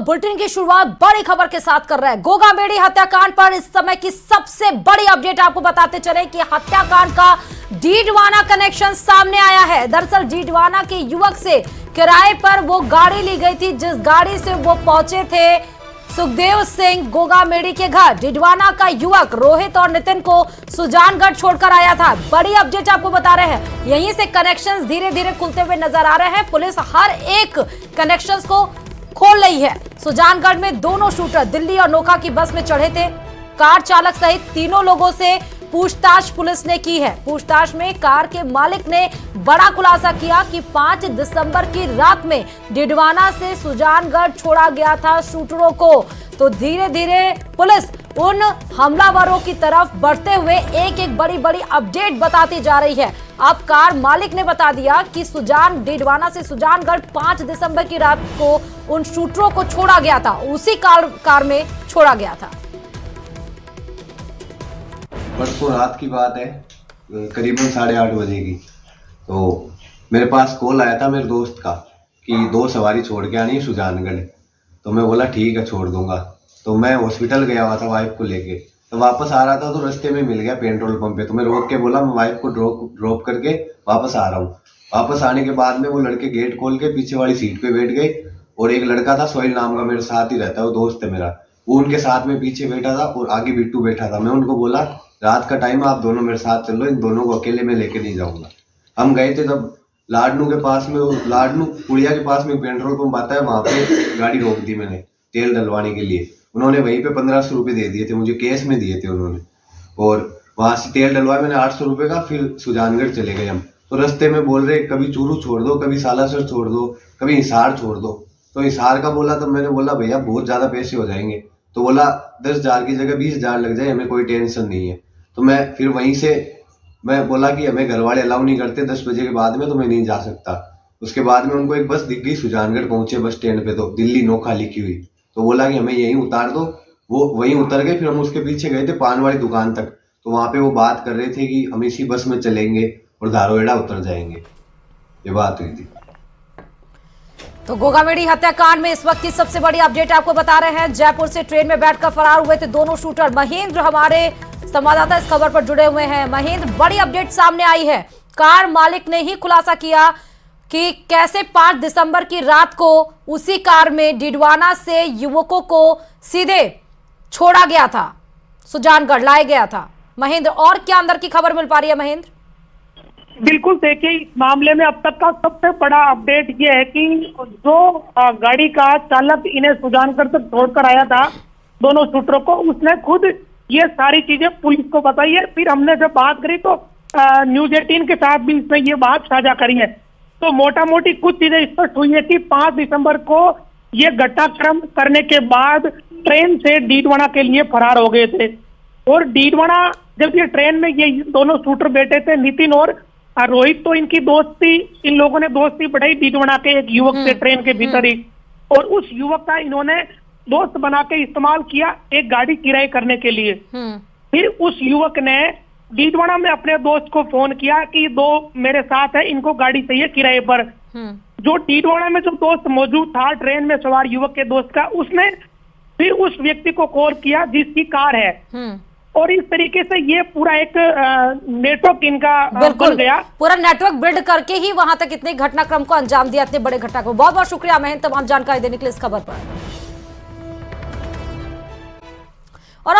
Bulletin की शुरुआत बड़ी खबर के साथ कर रहे हैं। गोगामेडी हत्याकांड पर इस समय की सबसे बड़ी अपडेट आपको बताते चले कि हत्याकांड का डीडवाना कनेक्शन सामने आया है। दरअसल डीडवाना के युवक से किराए पर वो गाड़ी ली गई थी, जिस गाड़ी से वो पहुंचे थे सुखदेव सिंह गोगामेडी के घर। डीडवाना का युवक रोहित और नितिन को सुजानगढ़ छोड़कर आया था। बड़ी अपडेट आपको बता रहे हैं, यहीं से कनेक्शंस धीरे धीरे खुलते हुए नजर आ रहे हैं। पुलिस हर एक कनेक्शंस को खोल रही है। सुजानगढ़ में दोनों शूटर दिल्ली और नोखा की बस में चढ़े थे। कार चालक सहित तीनों लोगों से पूछताछ पुलिस ने की है। पूछताछ में कार के मालिक ने बड़ा खुलासा किया कि 5 दिसंबर की रात में डीडवाना से सुजानगढ़ छोड़ा गया था शूटरों को। तो धीरे धीरे पुलिस उन हमलावरों की तरफ बढ़ते हुए एक एक बड़ी बड़ी अपडेट बताती जा रही है। अब कार मालिक ने बता दिया कि डीडवाना से सुजानगढ़ 5 दिसंबर की रात को उन शूटरों को छोड़ा गया था, उसी कार में छोड़ा गया था। परसों रात की बात है, करीबन 8:30 बजे की। तो मेरे पास कॉल आया था मेरे दोस्त का कि 2 सवारी छोड़ के आनी है सुजानगढ़। तो मैं बोला ठीक है, छोड़ दूंगा। तो मैं हॉस्पिटल गया हुआ था वाइफ को लेके। तो वापस आ रहा था तो रास्ते में मिल गया पेट्रोल पंप पे। तो मैं रोक के बोला मैं वाइफ को ड्रॉप करके वापस आ रहा हूँ। वापस आने के बाद में वो लड़के गेट खोल के पीछे वाली सीट पे बैठ गए और एक लड़का था सोहेल नाम का, मेरे साथ ही रहता है, वो दोस्त है मेरा, वो उनके साथ में पीछे बैठा था और आगे बिट्टू बैठा था। मैं उनको बोला रात का टाइम आप दोनों मेरे साथ चलो, इन दोनों को अकेले में लेके नहीं जाऊंगा। हम गए थे तब लाडनू के पास में, लाडनू पुड़िया के पास में पेट्रोल पंप आता है, वहां पे गाड़ी रोक दी मैंने तेल डलवाने के लिए। उन्होंने वहीं पे 1500 रुपये दे दिए थे मुझे, कैश में दिए थे उन्होंने। और वहां से तेल डलवाया मैंने 800 रुपये का। फिर सुजानगढ़ चले गए हम। तो रास्ते में बोल रहे कभी चूरू छोड़ दो, कभी सालासर छोड़ दो, कभी हिसार छोड़ दो। तो हिसार का बोला, तब मैंने बोला भैया बहुत ज्यादा पैसे हो जाएंगे। तो बोला 10,000 की जगह 20,000 लग जाए, हमें कोई टेंशन नहीं है। तो मैं फिर वहीं से मैं बोला कि हमें घर वाले अलाउ नहीं करते 10 बजे के बाद में, तो मैं नहीं जा सकता। उसके बाद में उनको एक बस दिख गई, सुजानगढ़ पहुंचे बस स्टैंड पे तो दिल्ली नोखा लिखी हुई। तो बोला कि हमें यहीं उतार दो। वो वहीं उतर गए। फिर हम उसके पीछे गए थे पान वाली दुकान तक। तो वहां पे वो बात कर रहे थे कि हम इसी बस में चलेंगे और धारोएड़ा उतर जाएंगे। ये बात हुई थी। तो गोगामेडी हत्याकांड में इस वक्त की सबसे बड़ी अपडेट आपको बता रहे हैं। जयपुर से ट्रेन में बैठकर फरार हुए थे दोनों शूटर। महेंद्र हमारे संवाददाता इस खबर पर जुड़े हुए हैं। महेंद्र, बड़ी अपडेट सामने आई है। कार मालिक ने ही खुलासा किया कि कैसे 5 दिसंबर की रात को उसी कार में डीडवाना से युवकों को सीधे छोड़ा गया था, सुजानगढ़ लाया गया था। महेंद्र, और क्या अंदर की खबर मिल पा रही है महेंद्र? बिल्कुल, देखिए इस मामले में अब तक का सबसे बड़ा अपडेट ये है कि जो गाड़ी का चालक इन्हें सुजानगढ़ तक छोड़कर आया था दोनों शूटरों को, उसने खुद ये सारी चीजें पुलिस को बताई है। फिर हमने जब बात करी तो न्यूज़ 18 के साथ भी इसने ये बात साझा करी है। तो मोटा मोटी कुछ चीजें स्पष्ट हुई है कि 5 दिसंबर को ये घटनाक्रम करने के बाद ट्रेन से डीडवाना के लिए फरार हो गए थे। और डीडवाना जब ये ट्रेन में ये दोनों शूटर बैठे थे, नितिन और रोहित, तो इनकी दोस्ती, इन लोगों ने दोस्ती बढ़ाई डीडवाना के एक युवक से ट्रेन के भीतर ही। और उस युवक का इन्होंने दोस्त बना के इस्तेमाल किया एक गाड़ी किराए करने के लिए। फिर उस युवक ने डीडवाना में अपने दोस्त को फोन किया कि 2 मेरे साथ है, इनको गाड़ी चाहिए किराए पर। जो डीडवाना में जो दोस्त मौजूद था ट्रेन में सवार युवक के दोस्त का, उसने फिर उस व्यक्ति को कॉल किया जिसकी कार है। और इस तरीके से ये पूरा एक नेटवर्क इनका बन गया। पूरा नेटवर्क बिल्ड करके ही वहां तक इतने घटनाक्रम को अंजाम दिया, इतने बड़े घटनाक्रम। बहुत बहुत शुक्रिया महेंद्र तमाम जानकारी देने के लिए इस खबर पर।